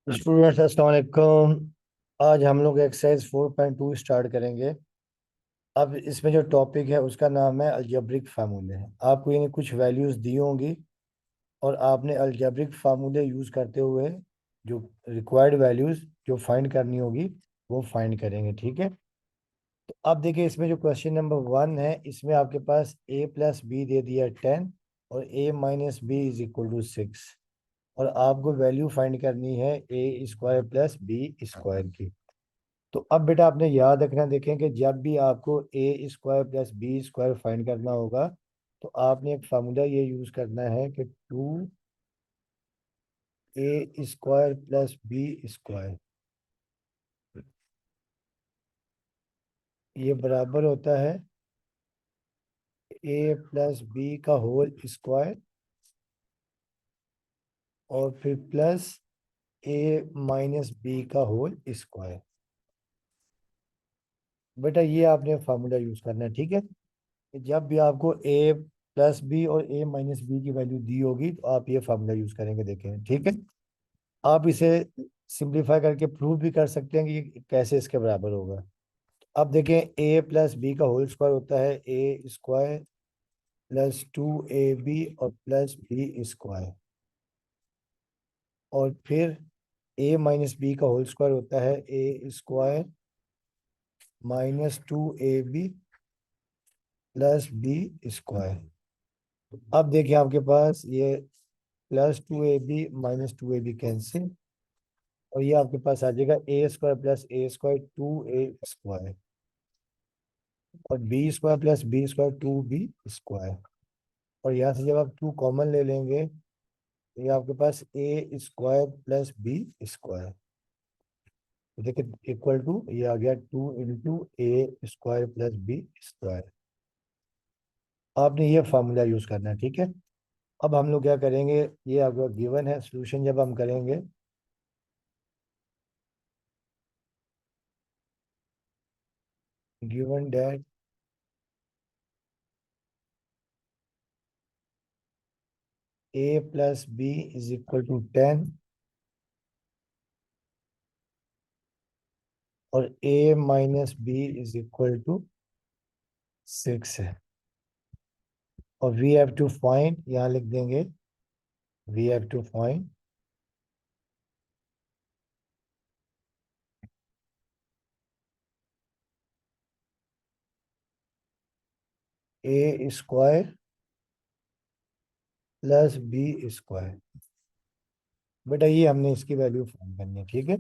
Students अस्सलाम वालेकुम। आज हम लोग एक्सरसाइज 4.2 स्टार्ट करेंगे। अब इसमें जो टॉपिक है उसका नाम है अलजेब्रिक फार्मूले। आपको यानी कुछ वैल्यूज़ दी होंगी और आपने अलजेब्रिक फार्मूले यूज़ करते हुए जो रिक्वायर्ड वैल्यूज़ जो फाइंड करनी होगी वो फाइंड करेंगे। ठीक है, तो अब देखिए इसमें जो क्वेश्चन नंबर 1 है इसमें आपके पास a प्लस बी दे दिया 10 और a minus B is equal to 6 और आपको वैल्यू फाइंड करनी है ए स्क्वायर प्लस बी स्क्वायर की। तो अब बेटा आपने याद रखना, देखें कि जब भी आपको A square plus B square find करना होगा तो आपने एक फार्मूला ये यूज करना है कि 2a square plus B square ये बराबर होता है ए प्लस बी का होल स्क्वायर और फिर प्लस ए माइनस बी का होल स्क्वायर। बेटा ये आपने फार्मूला यूज करना है। ठीक है, कि जब भी आपको ए प्लस बी और ए माइनस बी की वैल्यू दी होगी तो आप ये फार्मूला यूज करेंगे। देखें, ठीक है, आप इसे सिंप्लीफाई करके प्रूव भी कर सकते हैं कि कैसे इसके बराबर होगा। अब देखें, ए प्लस बी का होल स्क्वायर होता है ए स्क्वायर प्लस 2ab और प्लस बी स्क्वायर और फिर ए माइनस बी का होल स्क्वायर होता है ए square minus 2ab plus B square. अब देखिए आपके पास ये plus 2ab minus 2ab cancel और ये आपके पास आ जाएगा a square plus A square 2a square और b square plus B square 2b square और यहाँ से जब आप 2 कॉमन ले लेंगे तो ये आपके पास ए स्क्वायर प्लस बी स्क्वायर। तो देखिए इक्वल टू ये आ गया 2 इंटू ए स्क्वायर प्लस बी स्क्वायर। आपने ये फार्मूला यूज करना है। ठीक है, अब हम लोग क्या करेंगे, ये आपका गिवन है, सोल्यूशन जब हम करेंगे given that A plus B is equal to 10 और A minus B is equal to 6 है और वी हैव टू फाइंड, यहाँ लिख देंगे we have to find a square plus B square. बेटा ये हमने इसकी वैल्यू फाइंड करनी है। ठीक है,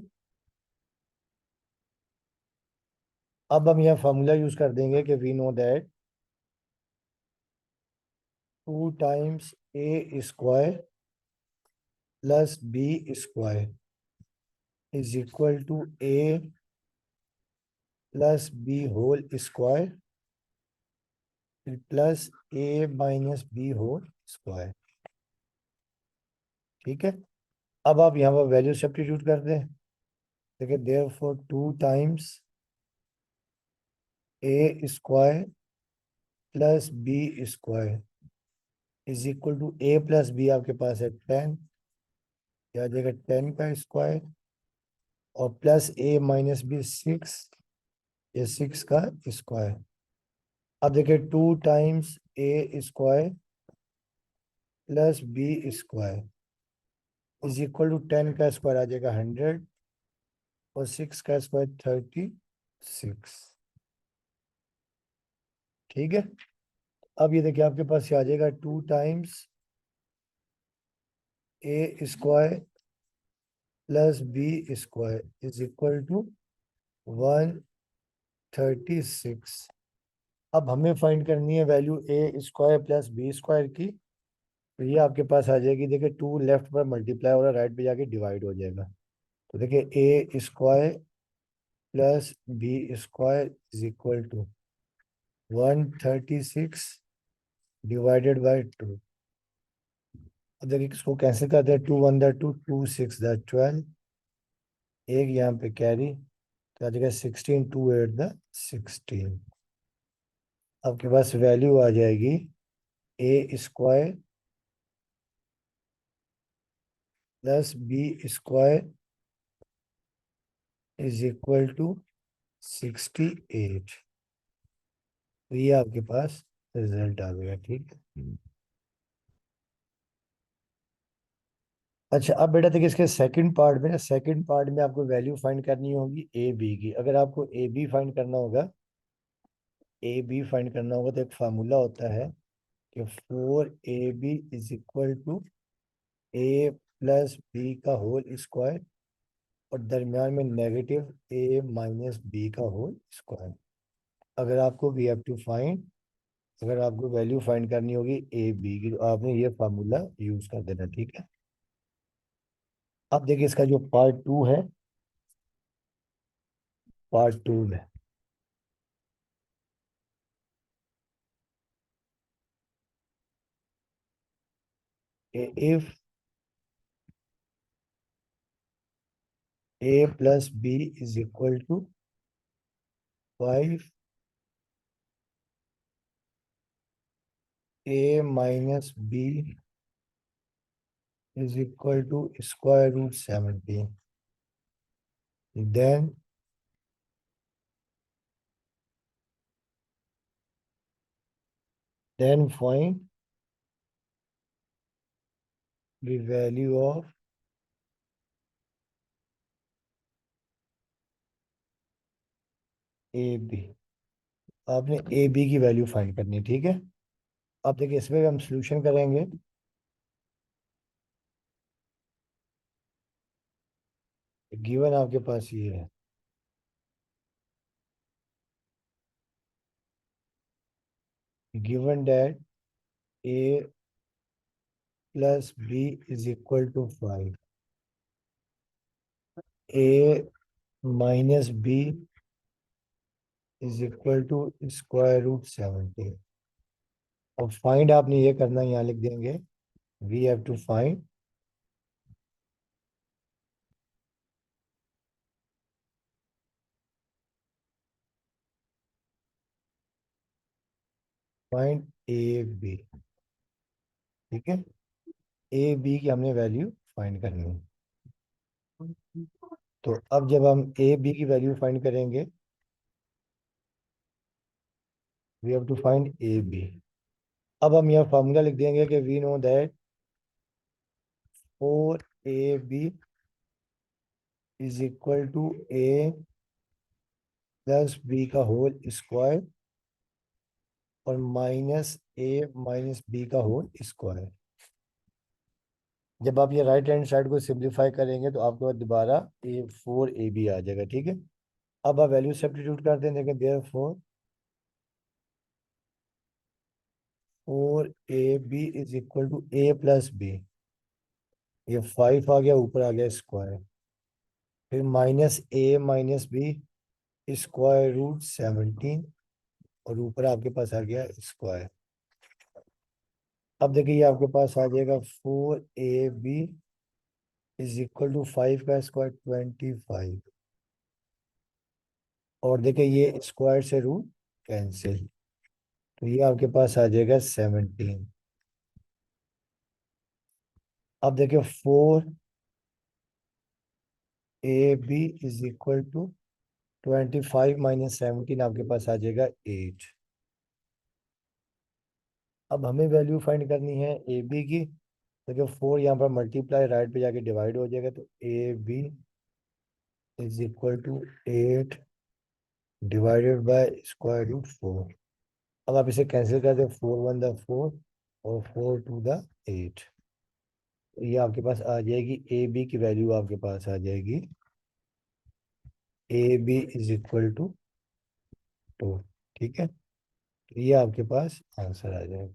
अब हम यहाँ फार्मूला यूज कर देंगे कि we know that 2 times a square plus B square is equal to a plus b whole square plus a minus b whole square. ठीक है, अब आप यहाँ पर वैल्यू सब्स्टिट्यूट कर दें। देखिए therefore 2 times a square plus B square is equal to a plus b आपके पास है 10, आ जाएगा 10 का स्क्वायर और प्लस ए माइनस बी 6, ये 6 का स्क्वायर। अब देखिए 2 times a square plus B square is equal to 10 का स्क्वायर आ जाएगा 100 और 6 का स्क्वायर 36। ठीक है, अब ये देखिए आपके पास ये आ जाएगा 2 times a square plus B square is equal to 136। अब हमें फाइंड करनी है value a square plus B square की। तो ये आपके पास आ जाएगी, देखिए 2 लेफ्ट पर मल्टीप्लाई हो रहा है, राइट पे जाके डिवाइड हो जाएगा। तो देखिए A square plus B square is equal to 136 divided by 2। अब देखिए इसको कैंसिल करते हैं, 2 1 2, 2 6 12, एक यहाँ पे कैरी तो आ जाएगा 16, 2 8 16। आपके पास वैल्यू आ जाएगी A square plus B square is equal to 68। तो ये आपके पास रिजल्ट आ गया, ठीक है। अच्छा, अब बेटा देखिए इसके सेकंड पार्ट में ना, सेकंड पार्ट में आपको वैल्यू फाइंड करनी होगी ए बी की। अगर आपको ए बी फाइंड करना होगा, ए बी फाइंड करना होगा तो एक फार्मूला होता है कि 4ab is equal to a plus b का होल स्क्वायर, और दरमियान में नेगेटिव ए माइनस बी का होल स्क्वायर। अगर आपको वी हैव टू फाइंड, अगर आपको वैल्यू फाइंड करनी होगी ए बी की, तो आपने ये फार्मूला यूज कर देना, ठीक है। अब देखिए इसका जो पार्ट टू है, पार्ट टू में if a plus B is equal to 5, a minus B is equal to square root 17, then find the value of a b. आपने ए बी की वैल्यू फाइंड करनी है, ठीक है। अब देखिए इसमें भी हम सॉल्यूशन करेंगे। गिवन आपके पास ये है, given that a plus B is equal to 5, a minus B is equal to square root 17। और फाइंड आपने ये करना है, यहाँ लिख देंगे we have to find find A b, ठीक है। ए बी की हमने वैल्यू फाइंड करनी है। तो अब जब हम ए बी की वैल्यू फाइंड करेंगे, we have to find A b. अब हम यह फार्मूला लिख देंगे कि we know that 4ab is equal to a plus b का होल स्क्वायर, और माइनस ए माइनस बी का होल स्क्वायर। जब आप ये राइट हैंड साइड को सिंप्लीफाई करेंगे तो आपके पास दोबारा ए 4ab आ जाएगा, ठीक है। अब आप वैल्यू सब्स्टिट्यूट कर दें, देखें there 4ab is equal to a plus b, ये 5 आ गया, ऊपर आ गया स्क्वायर, फिर minus a minus b square root 17, और ऊपर आपके पास आ गया स्क्वायर। अब देखिए ये आपके पास आ जाएगा 4ab इज इक्वल टू 5 का स्क्वायर 25, और देखिए ये स्क्वायर से रूट कैंसिल, तो ये आपके पास आ जाएगा 17। अब देखिए 4ab is equal to 25 minus 17, आपके पास आ जाएगा 8। अब हमें वैल्यू फाइंड करनी है ए बी की। देखिए 4 यहाँ पर मल्टीप्लाई राइट पे जाके डिवाइड हो जाएगा, तो a b is equal to 8 divided by square root 4। अब आप इसे कैंसिल कर दे, 4 1 द 4 और 4 2 द 8। ये आपके पास आ जाएगी ए बी की वैल्यू, आपके पास आ जाएगी a b is equal to 2, ठीक है। तो ये आपके पास आंसर आ जाएगा।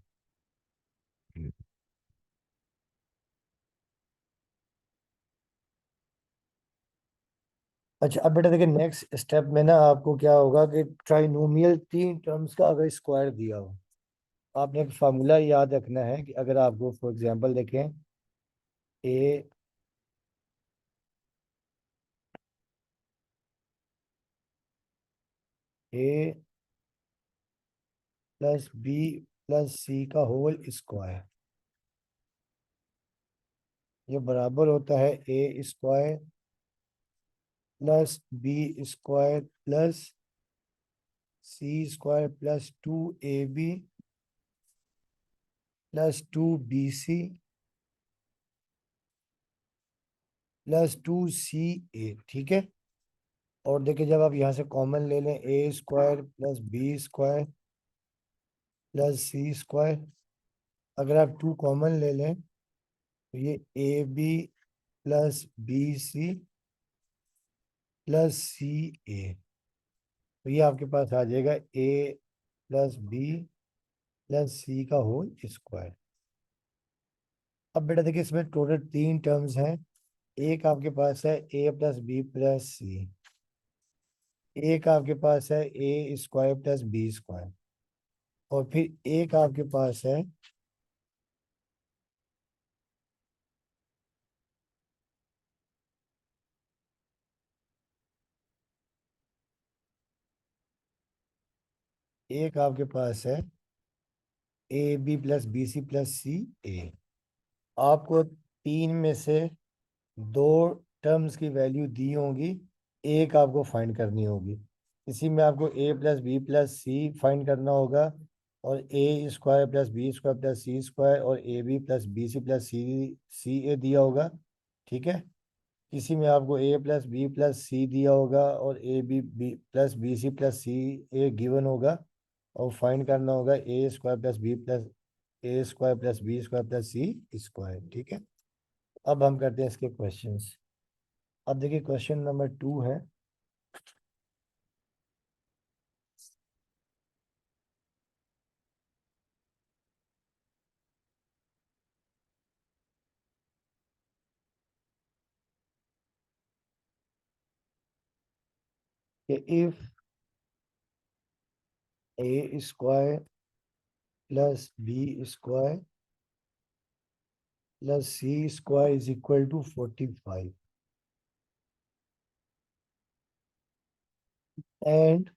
अच्छा, अब बेटा देखिए नेक्स्ट स्टेप में ना आपको क्या होगा कि ट्राइनोमियल तीन टर्म्स का अगर स्क्वायर दिया हो, आपने एक फार्मूला याद रखना है कि अगर आपको फॉर एग्जांपल देखें A A plus B plus C का होल स्क्वायर, ये बराबर होता है ए square plus B square plus सी square plus 2ab plus 2bc plus 2ca, ठीक है। और देखिए जब आप यहाँ से कॉमन ले लें, A square plus B square plus C square, अगर आप 2 कॉमन ले लें तो ये A B plus B C plus C A, तो ये आपके पास आ जाएगा A plus B plus C का होल स्क्वायर। अब बेटा देखिए इसमें टोटल 3 टर्म्स हैं। एक आपके पास है ए प्लस बी प्लस सी, एक आपके पास है ए स्क्वायर प्लस बी स्क्वायर, और फिर एक आपके पास है एक आपके पास है A B plus B C plus C A. आपको 3 में से 2 टर्म्स की वैल्यू दी होगी, एक आपको फाइंड करनी होगी। इसी में आपको A plus B plus C find करना होगा, और A square plus B square plus C square, और A B plus B C plus C C A दिया होगा, ठीक है। इसी में आपको A plus B plus C दिया होगा, और A B B plus B C plus C A given होगा, और फाइंड करना होगा A square plus B plus A square plus B square plus C square, ठीक है। अब हम करते हैं इसके क्वेश्चंस। अब देखिए क्वेश्चन नंबर 2 है कि if A square plus B square plus C square is equal to 45, and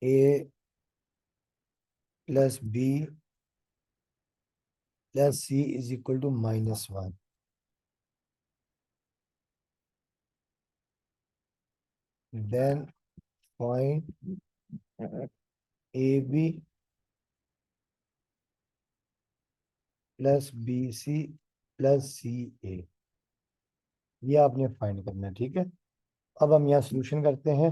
A plus B plus C is equal to -1, then find A B plus B C plus सी ए, ये आपने find करना है, ठीक है। अब हम यहाँ सोल्यूशन करते हैं।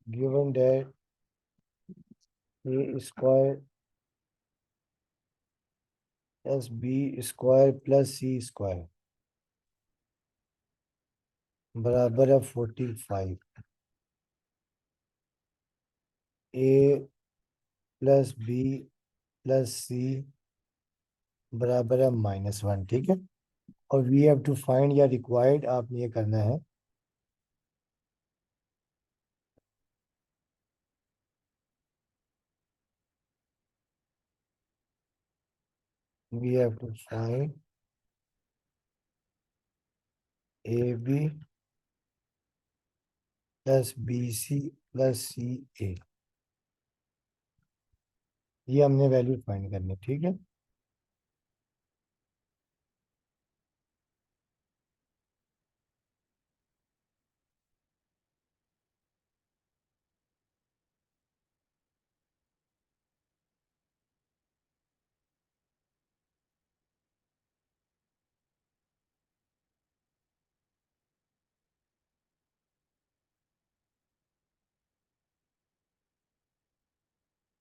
Given that a square plus B square plus C square बराबर है 45, a plus B plus c बराबर है -1, ठीक है। और वी हैव टू फाइंड या रिक्वायर्ड आपने ये करना है, we have to find A B plus B C plus सी ए, ये हमने वैल्यू फाइंड करनी है, ठीक है।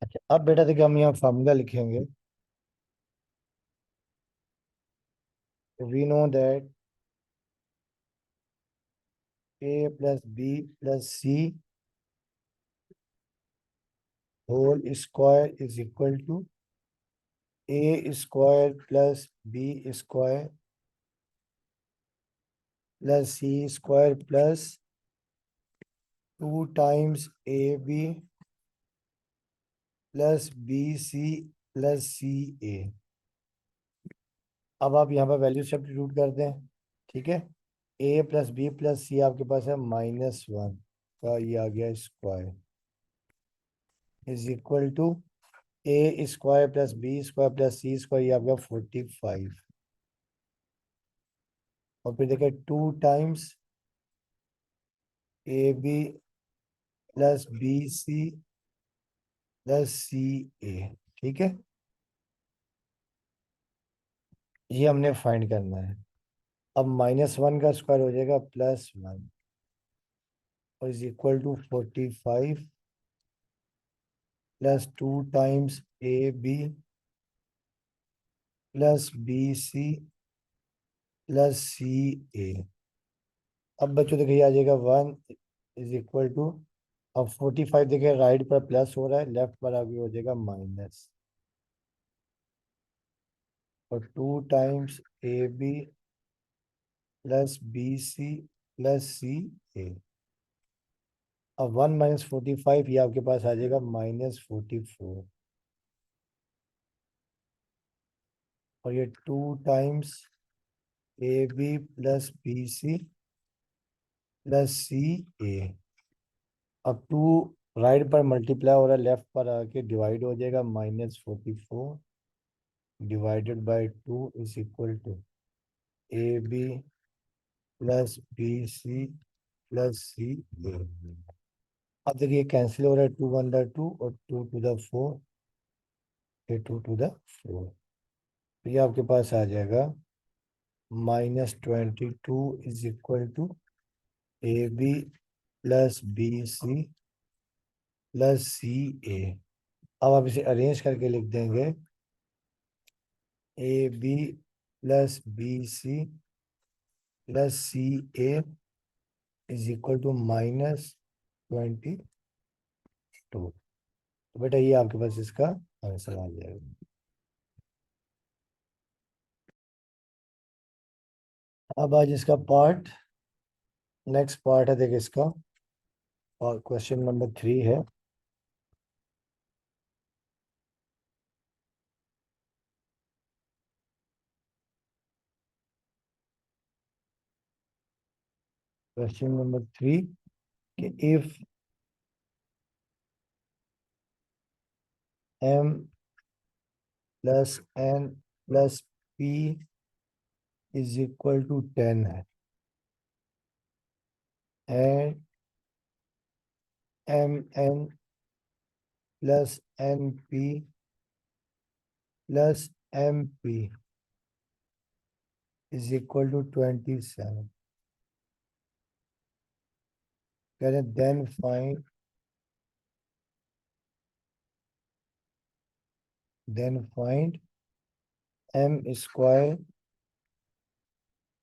अच्छा अब बेटा देखिए हम यहाँ फार्मूला लिखेंगे। We know that a plus B plus c whole square is equal to a square plus B square plus C square plus 2 times a B plus B C plus C a. अब आप यहाँ पर value substitute कर दें, ठीक है। A plus B plus c आपके पास है -1 का, ये आ गया square, is equal to a square plus B square plus C square, ये आपका 45। और फिर देखिए 2 times a B plus B C plus C a. ठीक है, ये हमने फाइंड करना है। अब -1 का स्क्वायर हो जाएगा +1 और is equal to 45 plus 2 times a B plus B C plus C a. अब बच्चों देखिए आ जाएगा 1 इज इक्वल टू, अब 45 देखिए राइट पर प्लस हो रहा है, लेफ्ट पर आगे हो जाएगा माइनस, और 2 times a B plus B C plus C a. अब 1 माइनस 45, ये आपके पास आ जाएगा -44, और ये 2 times a B plus B C plus C a. अब 2 राइट पर मल्टीप्लाई हो रहा है, लेफ्ट पर आके डिवाइड हो जाएगा, -44 divided by 2 is equal to a B plus B C plus C a. अब देखिए कैंसिल हो रहा है, 2 1 2 और 2 टू द 4, फिर 2 टू द 4, तो ये आपके पास आ जाएगा -22 is equal to a B plus B C plus C a. अब आप इसे अरेंज करके लिख देंगे, a B plus B C plus C a is equal to -22। तो बेटा ये आपके पास इसका आंसर आ जाएगा। अब आज इसका पार्ट, नेक्स्ट पार्ट है, देखिए इसका, और क्वेश्चन नंबर 3 है। क्वेश्चन नंबर 3 कि if m plus n plus p is equal to 10 है, and mn plus np plus mp is equal to 27, कह रहे then find m square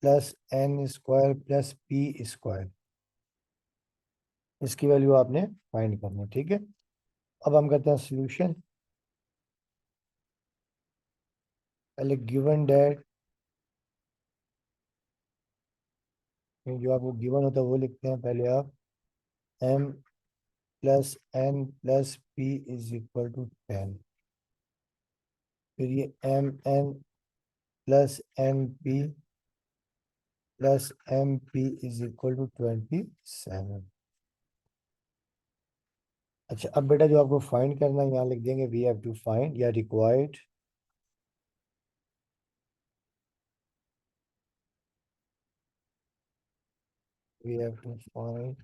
plus n square plus p square. इसकी value आपने find करनी है, ठीक है। अब हम करते हैं सॉल्यूशन। पहले गिवन डेट, जो आपको गिवन होता है वो लिखते हैं पहले आप, m plus n plus p is equal to 10, फिर ये mn plus np plus mp is equal to 27। अच्छा, अब बेटा जो आपको फाइंड करना है यहाँ लिख देंगे, वी हैव टू फाइंड या required, we have to find,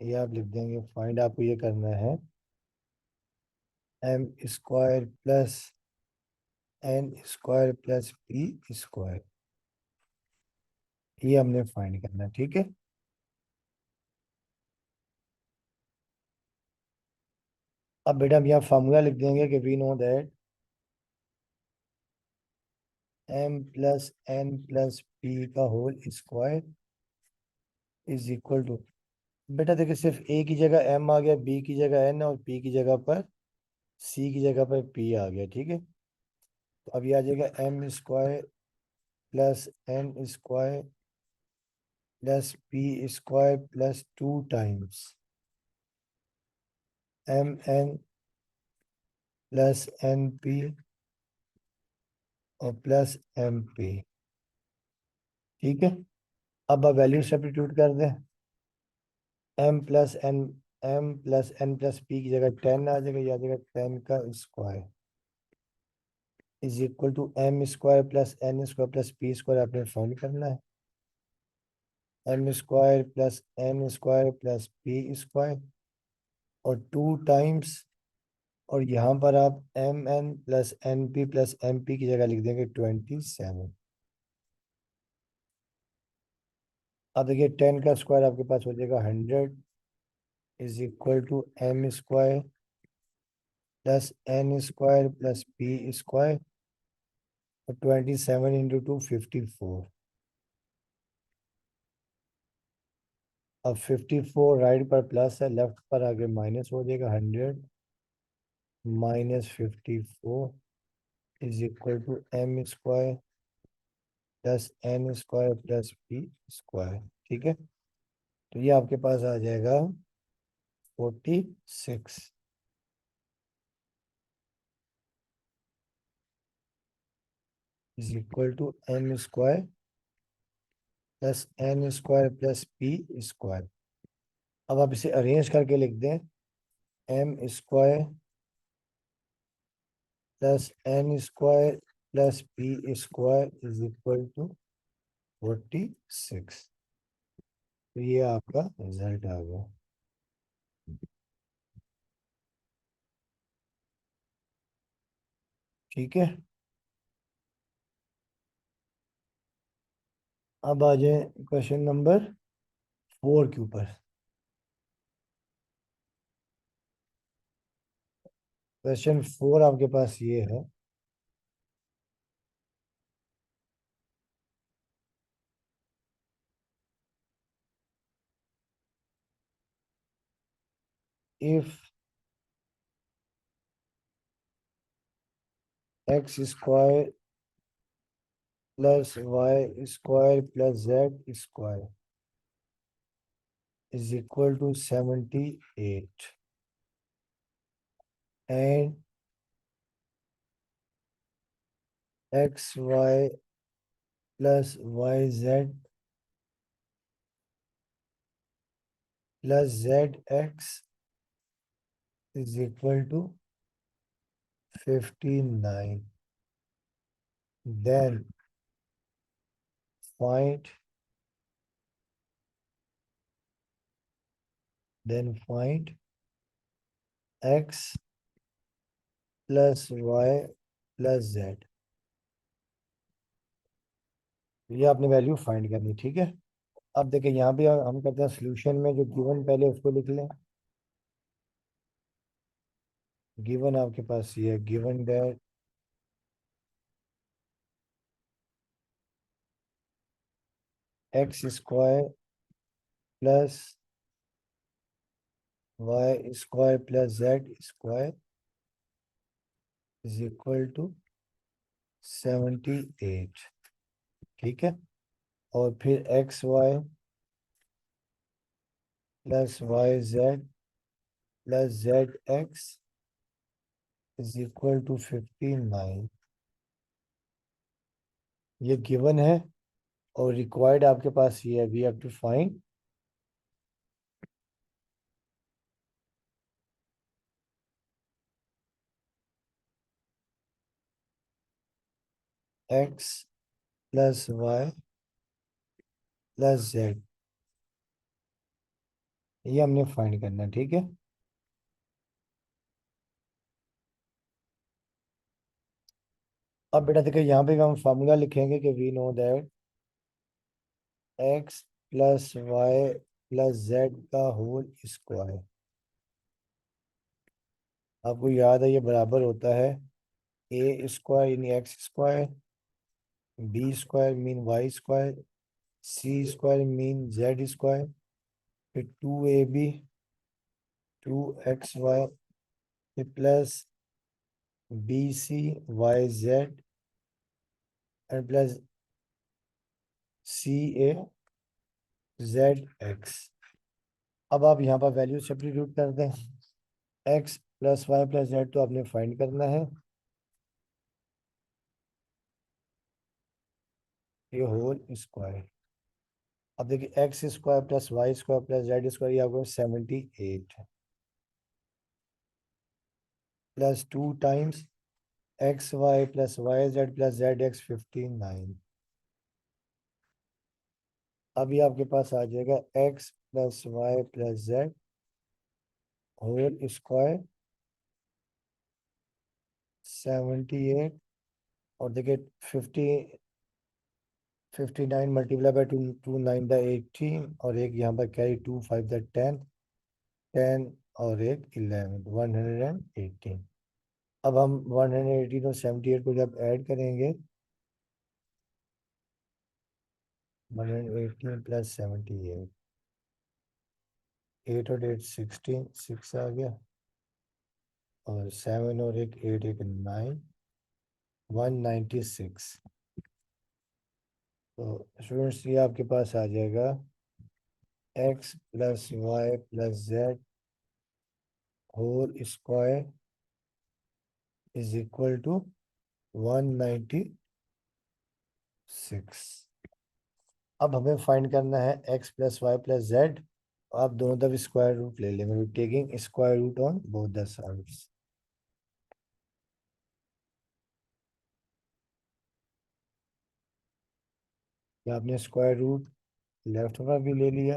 ये आप लिख देंगे, फाइंड आपको ये करना है m square plus n square plus p square, ये हमने फाइंड करना है, ठीक है। अब बेटा हम यहाँ फार्मूला लिख देंगे कि we know that m plus n plus p का whole square is equal to, बेटा देखिए सिर्फ a की जगह m आ गया, b की जगह n और p की जगह पर, c की जगह पर p आ गया, ठीक है। तो अब ये आ जाएगा m square plus n square plus p square plus 2 times mn plus np और प्लस mp, ठीक है। अब वैल्यू सब्स्टिट्यूट कर दें, m plus n, m plus n plus p की जगह 10 आ जाएगा, या जगह 10 का square is equal to m square plus n square plus p square आपने फाइंड करना है। M square plus n square plus p square और 2 टाइम्स, और यहाँ पर आप m n plus m p की जगह लिख देंगे 27। अब देखिए 10 का स्क्वायर आपके पास हो जाएगा 100 is equal to m square plus n square plus p square और 27 इंटू 2 54। अब 54 राइट पर प्लस है, लेफ्ट पर आगे माइनस हो जाएगा। 100 minus 54 is equal to m square plus n square plus p square. ठीक है, तो ये आपके पास आ जाएगा 46 is equal to m square plus n square plus p square. अब आप इसे अरेंज करके लिख दें, m square plus n square plus p square is equal to 46। तो ये आपका रिजल्ट आ गया। ठीक है, अब आ जाए क्वेश्चन नंबर 4 के ऊपर। क्वेश्चन 4 आपके पास ये है, if x square plus y square plus z square is equal to 78 and xy plus yz plus zx is equal to 59, then find x plus y plus z। ये आपने value find करनी, ठीक है। अब देखिए यहाँ भी हम करते हैं सोल्यूशन में, जो गिवन पहले उसको लिख लें। गिवन आपके पास ये है, given that x square plus y square plus z square is equal to 78। ठीक है, और फिर x y plus y z plus z x is equal to 59। ये गिवन है और रिक्वायर्ड आपके पास ये है, we have to find x plus y plus z. ये हमने फाइंड करना है, ठीक है। अब बेटा देखो यहाँ पे हम फार्मूला लिखेंगे कि we know that x plus y plus z का होल स्क्वायर, आपको याद है ये बराबर होता है ए स्क्वायर यानी x square, b square mean y square, c square mean z square, फिर 2ab 2xy plus bc yz and plus cazx। अब आप यहाँ पर वैल्यू सब्स्टिट्यूट कर दें। X plus y plus z तो आपने फाइंड करना है, ये होल स्क्वायर। अब देखिए x square plus y square plus z square, ये आपको 78। Plus 2 times x y plus y z plus z x 59। अभी आपके पास आ जाएगा x plus y plus z whole square 78। और देखिए 59 मल्टीप्लाई बाई टू, 2 9 द 18, और एक यहाँ पर कैरी 2 5 द 10, 10 और एक 11, 118। अब हम 118 और 78 को जब ऐड करेंगे, 118 प्लस 78, 8 और 8 16, 6 आ गया, और 7 और एक 8 एक 9, 196। तो स्टूडेंट्स ये आपके पास आ जाएगा x plus y plus z whole square is equal to 196। अब हमें फाइंड करना है x plus y plus z. आप दोनों तरफ स्क्वायर रूट ले लेंगे, taking square root on both the sides. ये आपने स्क्वायर रूट लेफ्ट में भी ले लिया,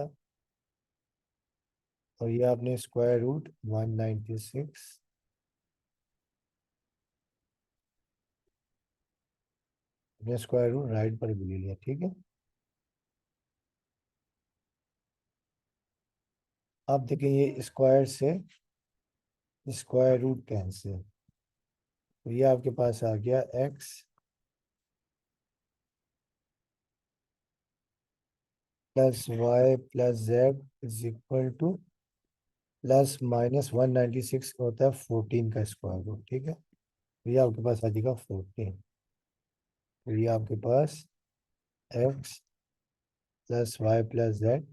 और ये आपने स्क्वायर रूट 196 अपने स्क्वायर रूट राइट पर भी ले लिया। ठीक है, अब देखिए ये स्क्वायर से स्क्वायर रूट कैंसिल, तो ये आपके पास आ गया x plus y plus z is equal to plus minus 196 होता है 14 का स्क्वायर रूट। ठीक है, तो ये आपके पास आ जाएगा 14। तो ये आपके पास x plus y plus z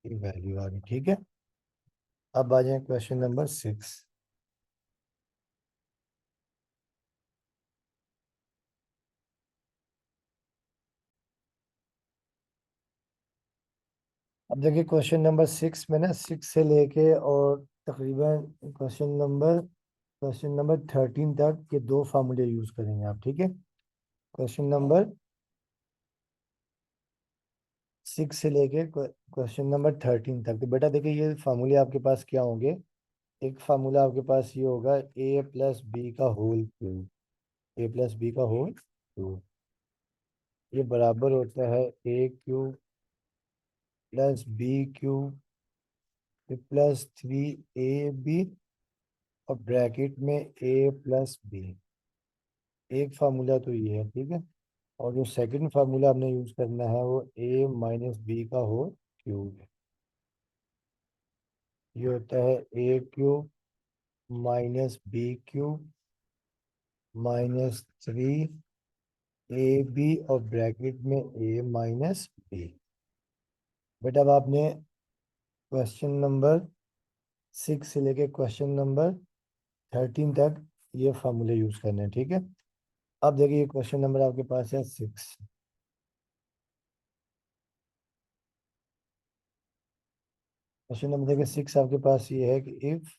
की वैल्यू आ गई। ठीक है, अब आ जाए क्वेश्चन नंबर 6। अब देखिए क्वेश्चन नंबर 6 में ना 6 से लेके और तकरीबन क्वेश्चन नंबर 13 तक के दो फार्मूले यूज करेंगे आप। ठीक है, क्वेश्चन नंबर 6 से लेके क्वेश्चन नंबर 13 तक। तो बेटा देखिए ये फार्मूले आपके पास क्या होंगे। एक फार्मूला आपके पास ये होगा ए प्लस बी का whole cube, a plus b का होल क्यूब, ये बराबर होता है a cube plus b cube plus 3ab, और ब्रैकेट में ए प्लस बी। एक फार्मूला तो ये है। ठीक है, और जो सेकंड फार्मूला आपने यूज करना है वो ए माइनस बी का होल क्यूब है। ये होता है a cube minus b cube minus 3ab, और ब्रैकेट में ए माइनस बी। बेटा अब आपने क्वेश्चन नंबर 6 से लेके क्वेश्चन नंबर 13 तक ये फार्मूले यूज करने हैं। ठीक है, अब देखिए क्वेश्चन नंबर आपके पास है 6। क्वेश्चन नंबर देखिए 6 आपके पास ये है कि if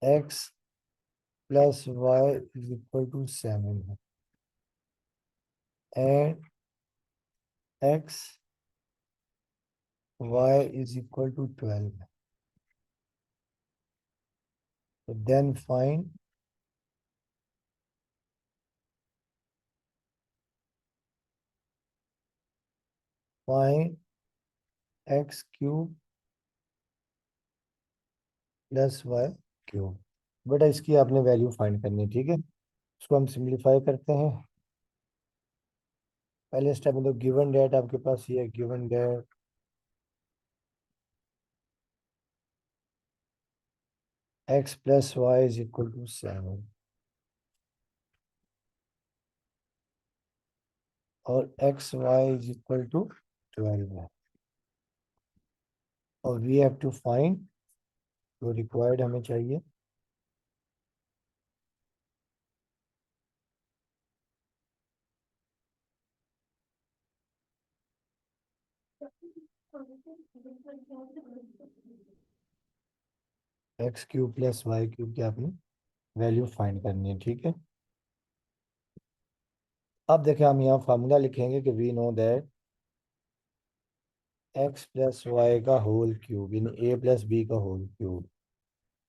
x plus y is equal to 7 and x y is equal to 12, तो then find x cube plus y cube. बेटा इसकी आपने वैल्यू फाइंड करनी है। ठीक है, इसको हम सिंप्लीफाई करते हैं। पहले स्टेप में तो गिवन डेट आपके पास ये है, given that x plus y is equal to 7, और x y is equal to 12 है, और वी हैव टू फाइंड, जो रिक्वायर्ड हमें चाहिए, x cube plus y cube की आपने वैल्यू फाइंड करनी है, ठीक है। अब देखें, हम यहाँ फार्मूला लिखेंगे कि we know that x plus y का होल क्यूब यानी ए प्लस बी का होल क्यूब,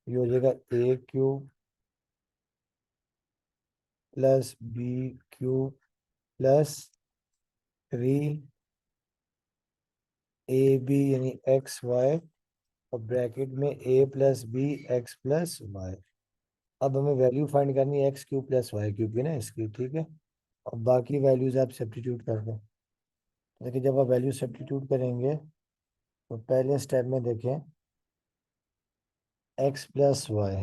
ये हो जाएगा a cube plus b cube plus 3 ab यानी एक्स वाई, और ब्रैकेट में a plus b x plus y. अब हमें वैल्यू फाइंड करनी है x cube plus y cube की ना इसकी, ठीक है। और बाकी वैल्यूज आप सब्स्टिट्यूट कर दें। देखिए, जब आप वैल्यू सब्स्टिट्यूट करेंगे तो पहले स्टेप में देखें एक्स प्लस वाई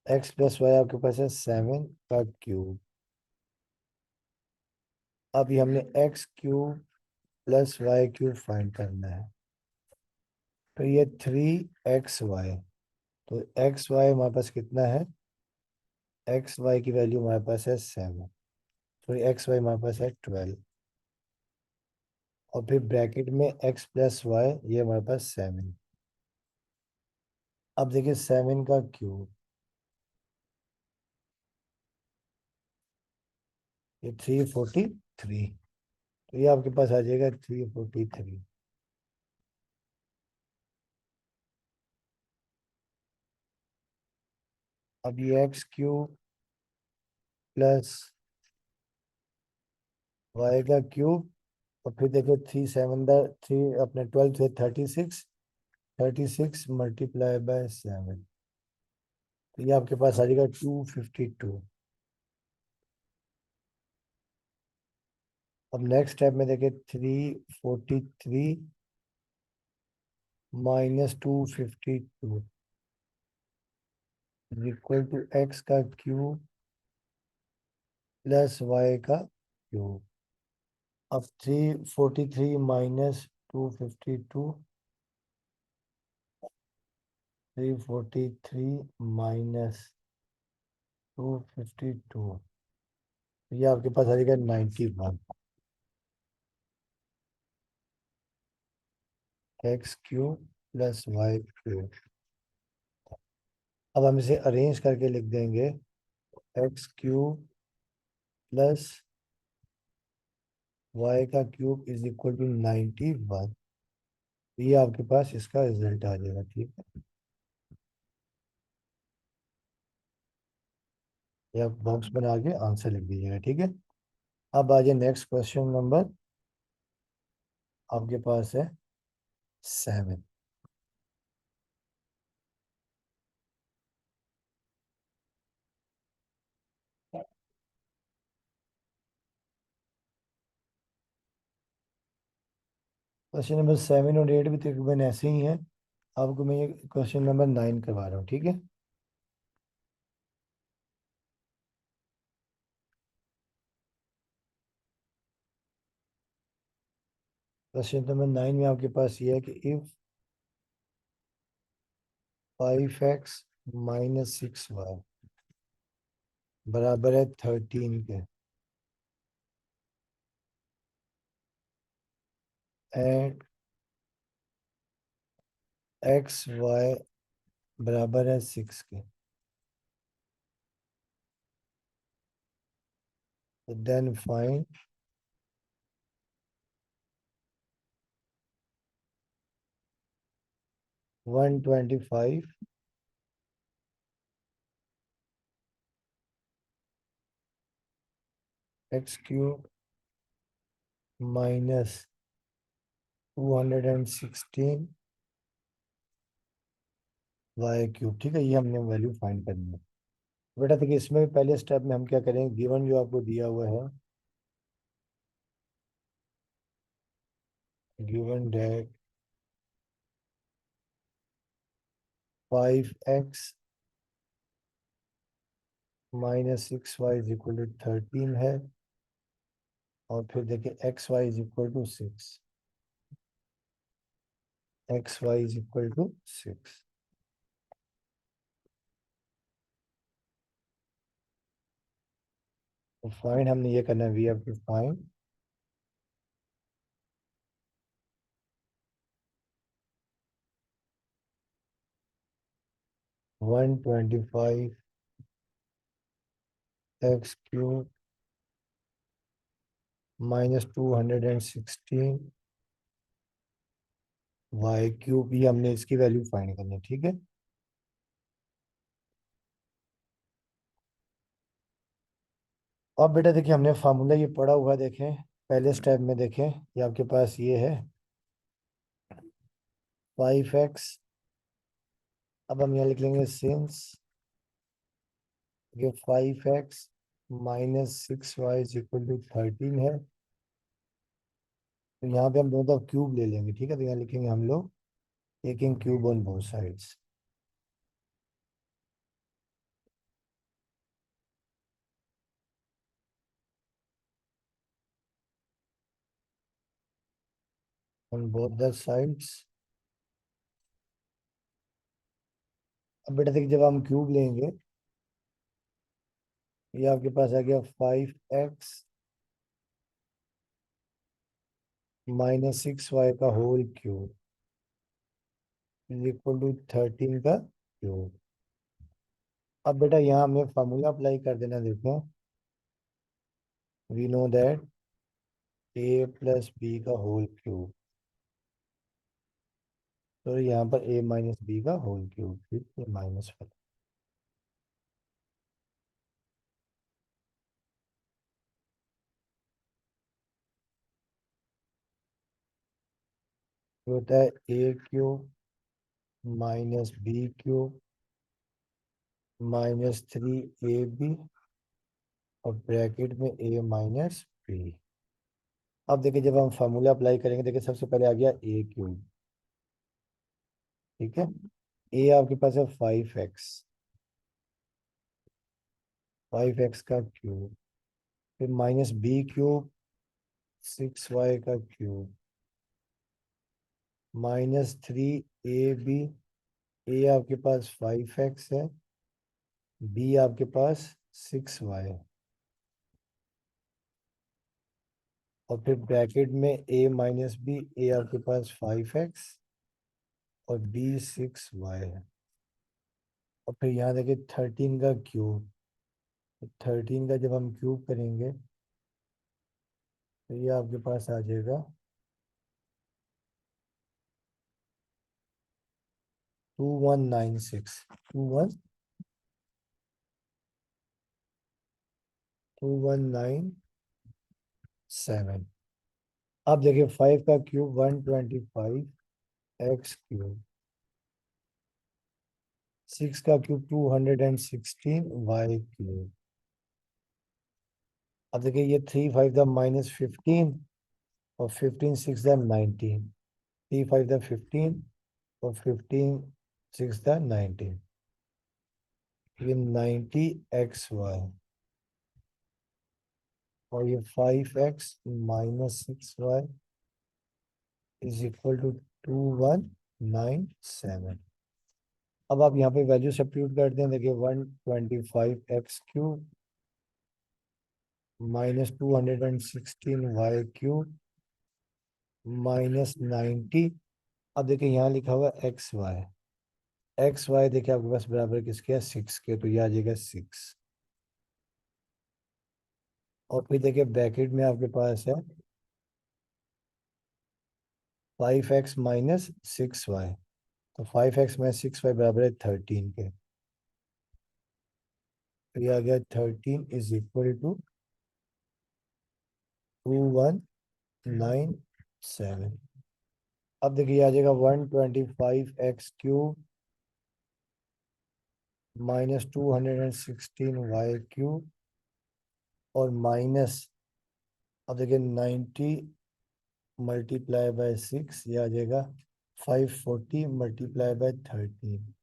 आपके पास है 7 का क्यूब। अभी हमने x cube plus y cube find करना है, तो ये 3xy। तो एक्स वाई हमारे पास कितना है, एक्स वाई की वैल्यू हमारे पास है 7, सॉरी एक्स वाई हमारे पास है 12, और फिर ब्रैकेट में एक्स प्लस वाई ये हमारे पास 7। अब देखिए 7 का क्यूब, ये 343, तो ये आपके पास आ जाएगा 343। अब ये एक्स क्यूब प्लस वाई का क्यूब, और फिर देखो 3 अपने 12 से 36, 36 मल्टीप्लाई बाय 7, तो ये आपके पास आ जाएगा 252। अब नेक्स्ट स्टेप में देखिए 343 माइनस 252 इक्वल टू एक्स का क्यूब प्लस वाई का क्यूब। अब 343 माइनस 252, 343 माइनस 252, ये आपके पास आ जाएगा 91, x cube plus y cube. अब हम इसे अरेंज करके लिख देंगे एक्स क्यूब प्लस वाई का क्यूब इज इक्वल टू 91। ये आपके पास इसका रिजल्ट आ जाएगा, ठीक है। ये आप बॉक्स बना के आंसर लिख दीजिएगा, ठीक है। अब आ जाए नेक्स्ट क्वेश्चन नंबर, आपके पास है 7। क्वेश्चन नंबर 7 और 8 भी तकरीबन ऐसे ही हैं। आपको मैं ये क्वेश्चन नंबर 9 करवा रहा हूँ, ठीक है। क्वेश्चन नंबर 9 में आपके पास ये है कि इफ 5x माइनस 6y बराबर है 13 के, एंड एक्स वाई बराबर है 6 के, तो then find 125 x cube minus 216 y cube, ठीक है। ये हमने वैल्यू फाइंड करनी है। बेटा देखिए, इसमें भी पहले स्टेप में हम क्या करेंगे, गिवन जो आपको दिया हुआ है, given that 5x minus 6y is equal to 13 है, और फिर देखिए x y is equal to 6, x y is equal to 6। तो फाइंड हमने ये करना है, we have to find 125 x³ minus 216 y³ भी हमने इसकी वैल्यू फाइंड करनी है, ठीक है। अब बेटा देखिए हमने फार्मूला ये पढ़ा हुआ देखें, पहले स्टेप में देखें, ये आपके पास ये है 5x। अब हम यहाँ लिख लेंगे सिंस ये 5x minus 6y is equal to 13 है, तो यहाँ पे हम दोनों तरफ क्यूब ले लेंगे, ठीक है। तो यहाँ लिखेंगे हम लोग taking cube on both sides. On both the sides. अब बेटा देखिए जब हम क्यूब लेंगे, ये आपके पास आ गया 5x माइनस 6y का whole cube is equal to 13 का क्यूब। अब बेटा यहाँ हमें फार्मूला अप्लाई कर देना, देखो we know that a plus b का होल क्यूब, तो यहाँ पर a माइनस बी का होल क्यूब, फिर ये माइनस होता है a³ minus b³ minus 3ab और ब्रैकेट में a माइनस बी। अब देखिए जब हम फार्मूला अप्लाई करेंगे, देखिए सबसे पहले आ गया a³, ठीक है। a आपके पास है 5x का क्यूब, फिर माइनस b³ 6y का क्यूब माइनस 3ab। a आपके पास 5x है, b आपके पास 6y, और फिर ब्रैकेट में a माइनस बी। a आपके पास 5x और b 6y है, और फिर यहाँ देखिए 13 का क्यूब। 13 का जब हम क्यूब करेंगे तो ये आपके पास आ जाएगा 2196 2197। अब देखिए 5 का क्यूब 125 x³, 6 का क्यूब 216 y³। अब देखिए ये 3 5 द माइनस 15 और 15 6 द 19, 3 5 द 15 और 15 6 द 19, ये 90xy, और ये 5x minus 6y is equal to 2197। अब आप यहाँ पे वैल्यू सब्स्टिट्यूट कर दें, देखिए 125x³ माइनस 216y³ माइनस 90। अब देखिए यहाँ लिखा हुआ एक्स वाई देखिए आपके पास बराबर किसके है, 6 के, तो ये आ जाएगा 6। और फिर देखिए ब्रैकेट में आपके पास है 5x माइनस 6y, तो 5x माइनस 6y बराबर है 13 के, तो ये आ गया 13 इज इक्वल टू 2197। अब देखिए आ जाएगा 125x³ माइनस 216y³ और माइनस, अब देखिए 90 मल्टीप्लाई बाय 6, ये आ जाएगा 540 मल्टीप्लाई बाय 13,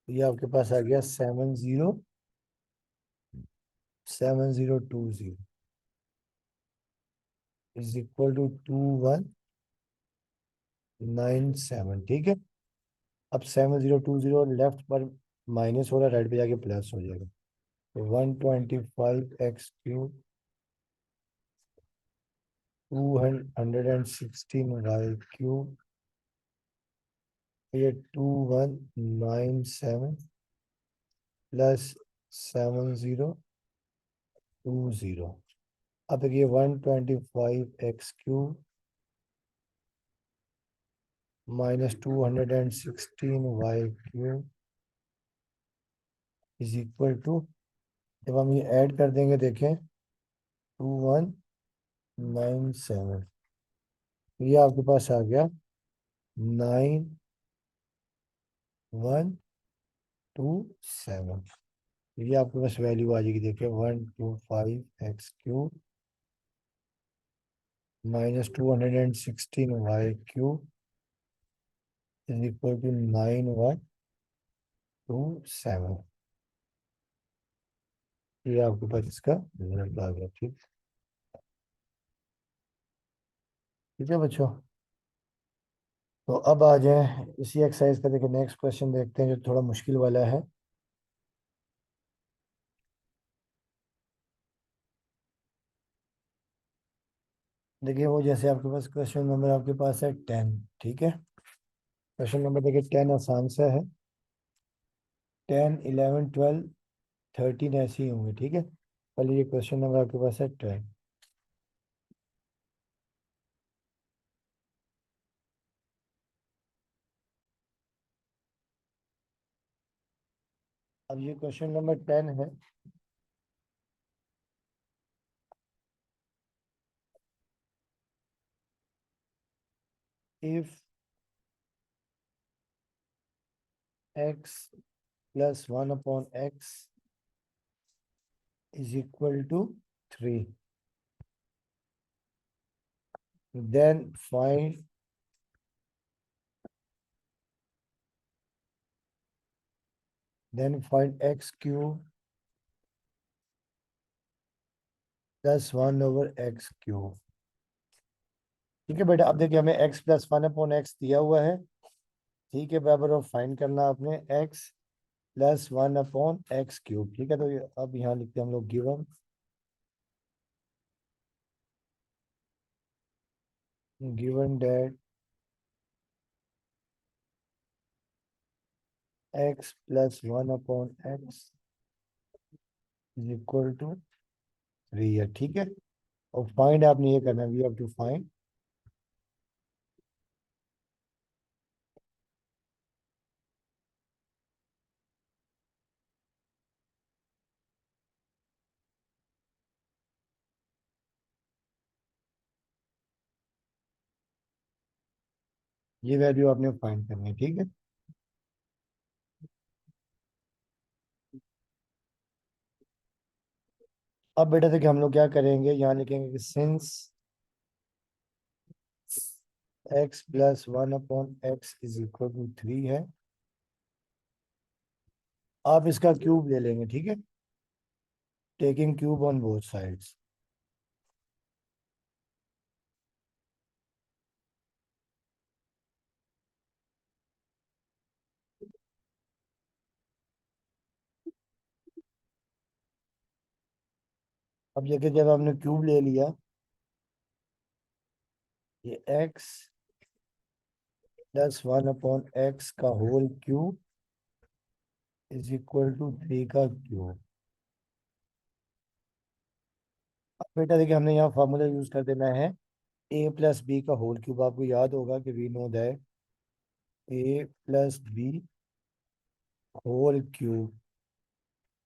ये आपके पास आ गया 7020 इज इक्वल टू 2197, ठीक है। अब 7020 लेफ्ट पर माइनस हो रहा है, राइट पे जाके प्लस हो जाएगा, तो 125x³ 216y³ ये 2197 प्लस 7020। अब ये 125x³ minus 216y³ is equal to, जब हम ये ऐड कर देंगे देखें 2197, ये आपके पास आ गया 9127। ये आपके पास वैल्यू आ जाएगी, देखिए 125x³ minus 216y³ is equal to 9127। ये आपके पास इसका रिजल्ट आ गया। ठीक, ठीक है बच्चों। तो अब आ जाए इसी एक्सरसाइज का, देखिए नेक्स्ट क्वेश्चन देखते हैं जो थोड़ा मुश्किल वाला है। देखिए वो जैसे आपके पास क्वेश्चन नंबर आपके पास है 10, ठीक है। क्वेश्चन नंबर देखिए 10 आसान सा है। 10, 11, 12, 13 ऐसे ही होंगे, ठीक है। पहले ये क्वेश्चन नंबर आपके पास है 10। अब ये क्वेश्चन नंबर 10 है। If x plus 1/x is equal to 3, then find x³ plus 1/x³। ठीक है बेटा, अब देखिए हमें x प्लस 1/x दिया हुआ है, ठीक है। बराबर ऑफ फाइंड करना आपने x प्लस 1/x³, ठीक है। तो अब यहाँ लिखते हैं हम लोग given that x plus 1/x is equal to 3 है, ठीक है। और फाइंड आपने ये करना है, वी हैव टू फाइंड ये वैल्यू आपने फाइंड करनी है, ठीक है। अब बेटा देखिए हम लोग क्या करेंगे, यहाँ लिखेंगे कि since x plus 1/x is equal to 3 है, आप इसका क्यूब ले लेंगे, ठीक है। Taking cube on both sides. अब देखिए जब आपने क्यूब ले लिया, ये x प्लस 1/x का whole cube is equal to 3 का क्यूब। अब बेटा देखिए हमने यहाँ फार्मूला यूज कर देना है a प्लस बी का होल क्यूब। आपको याद होगा कि we know that a plus b whole cube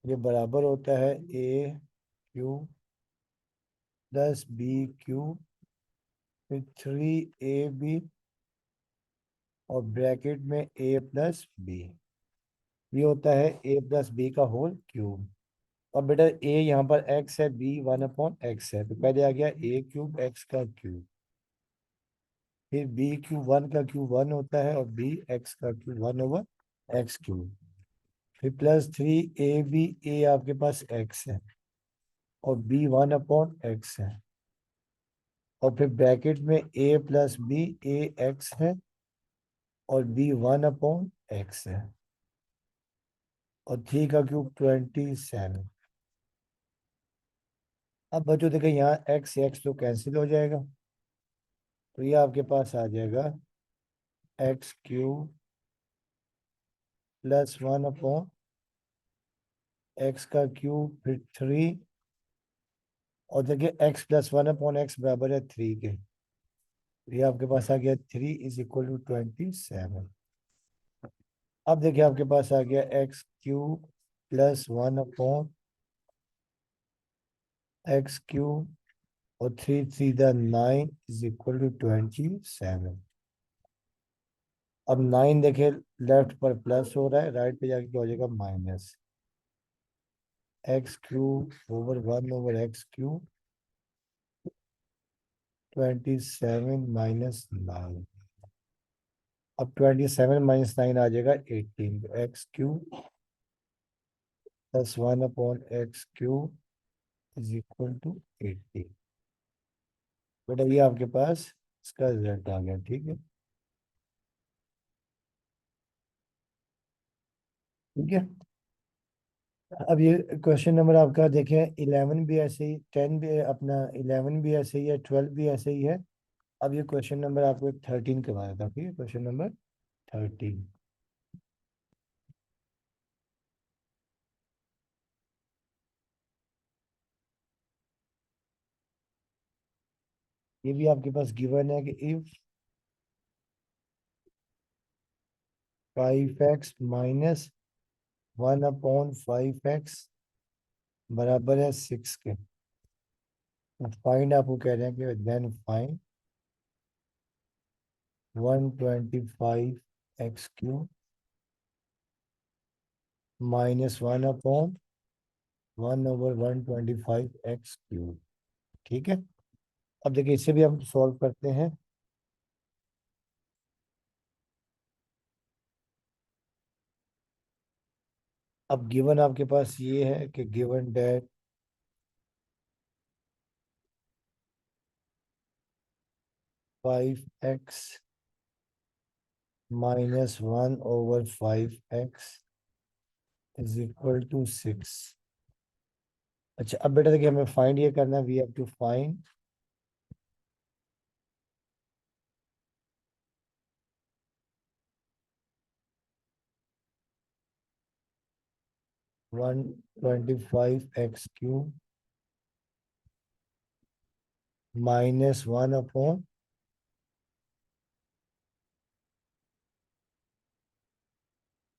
ये बराबर होता है a³ प्लस b³ फिर 3ab और ब्रैकेट में a प्लस बी। ये होता है a प्लस बी का होल क्यूब। अब बेटा a यहाँ पर x है, b 1/x है, तो पहले आ गया a³ x का क्यूब, फिर b³ 1 का क्यूब 1 होता है और b x का क्यूब 1/x³, फिर प्लस 3ab, a आपके पास x है और b 1/x है, और फिर ब्रैकेट में a plus b, a x है और b 1/x है, और 3 का क्यूब 27। अब बच्चों देखिए यहाँ x तो कैंसिल हो जाएगा, तो ये आपके पास आ जाएगा x³ प्लस 1 एक्स का क्यूब फिर 3, और देखिए x+1/x बराबर है 3 के। ये आपके पास आ गया 3 = 27। अब देखिए आपके पास आ गया x³ + 1/x³ और 3×3 = 9 = 27। अब 9 देखिए लेफ्ट पर प्लस हो रहा है, राइट पे जाके क्या हो जाएगा माइनस। x³/1/x³, 27 - 9। अब 27 - 9 आ जाएगा 18। x³ + 1/x³ = 80। बेटा ये आपके पास इसका रिजल्ट आ गया, ठीक है। ठीक है। अब ये क्वेश्चन नंबर आपका देखें, 11 भी ऐसे ही, 10 भी अपना 11 भी ऐसे ही है, 12 भी ऐसे ही है। अब ये क्वेश्चन नंबर आपको 13 करवाया था, ठीक है, क्वेश्चन नंबर 13। ये भी आपके पास गिवन है कि इफ 5x - 1/5x बराबर है 6 के। फाइंड आपको कह रहे हैं कि देन फाइंड 125x³ -1/1/125x³। ठीक है। अब देखिए इसे भी हम सॉल्व करते हैं। अब गिवन आपके पास ये है कि गिवन डेट 5x - 1/5x = 6। अच्छा अब बेटा देखिए हमें फाइंड ये करना है, we have to find 125x³ -1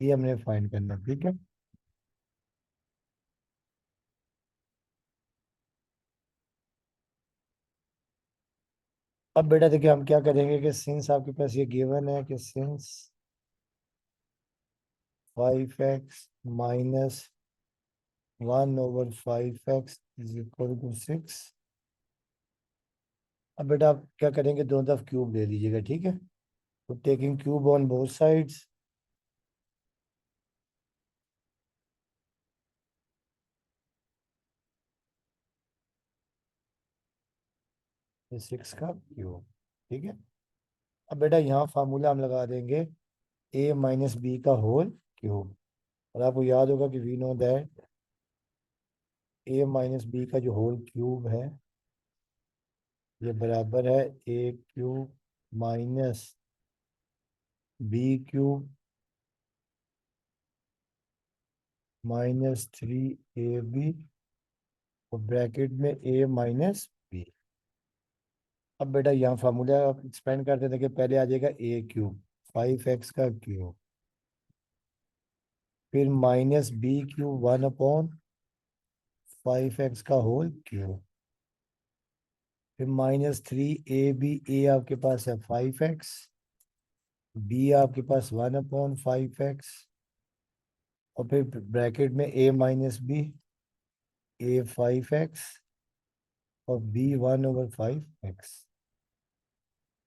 ये हमने फाइंड करना है, ठीक है। अब बेटा देखिए हम क्या करेंगे कि सिंस आपके पास ये गिवन है कि सिंस 5x - 1/5x = 6। अब बेटा आप क्या करेंगे, दोनों तरफ क्यूब ले लीजिएगा, ठीक है। तो taking cube on both sides, ये 6 का क्यूब, ठीक है। अब बेटा यहाँ फार्मूला हम लगा देंगे a - b का होल क्यूब। और आपको याद होगा कि we know that a - b का जो होल क्यूब है ये बराबर है a³ - b³ -3ab और ब्रैकेट में a - b। अब बेटा यहाँ फार्मूला आप एक्सपेंड करते थे कि पहले आ जाएगा a³ 5x का क्यूब, फिर -b³ 1/5x का होल क्यूब, फिर -3ab। a आपके पास है 5x, b आपके पास 1/5x और फिर ब्रैकेट में a - b a 5x और b 1/5x।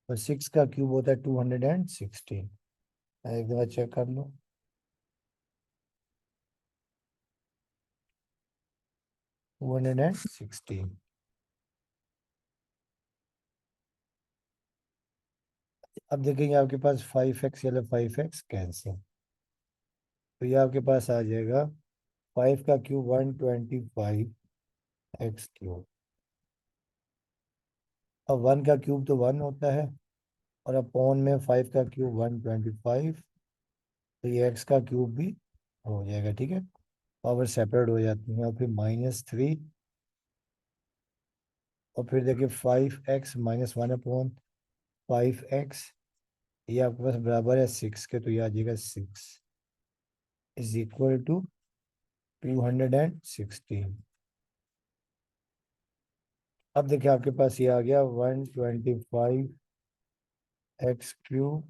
और 6 का क्यूब होता है 216। एक दफा चेक कर लो, 216। अब देखेंगे आपके पास 5x या 5x कैंसिल, तो ये आपके पास आ जाएगा 5 का क्यूब 125x³। अब 1 का क्यूब तो 1 होता है और अपॉन में 5 का क्यूब 125 तो ये एक्स का क्यूब भी हो जाएगा, ठीक है। पावर सेपरेट हो जाती है, और फिर -3, और फिर देखिए 5x -1/5x, ये आपके पास बराबर है 6 के, तो ये आ जाएगा 6 = 216। अब देखिए आपके पास ये आ गया 125x³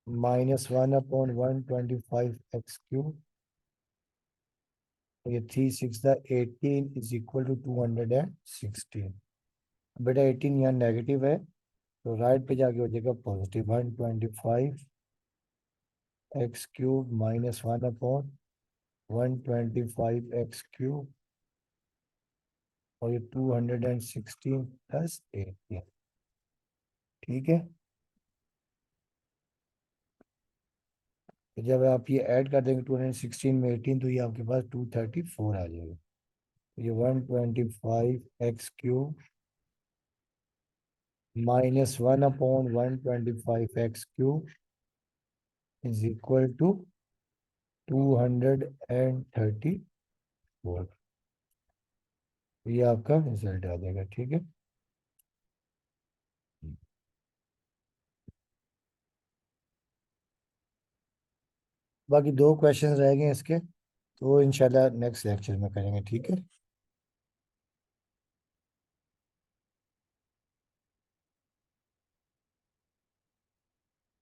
-1/125x³, ये 3 × 6 = 18 = 216। बेटा 18 यहाँ नेगेटिव है, तो राइट पे जाके हो जाएगा पॉजिटिव। 125x³ -1/125x³, और ये 216 + 18, ठीक है। तो जब आप ये ऐड कर देंगे 216 में 18, तो ये आपके पास 234 आ जाएगा। तो ये 125x³ -1/125x³ = 234। ये आपका रिजल्ट आ जाएगा, ठीक है। बाकी 2 क्वेश्चन रह गए इसके, तो इंशाल्लाह नेक्स्ट लेक्चर में करेंगे, ठीक है।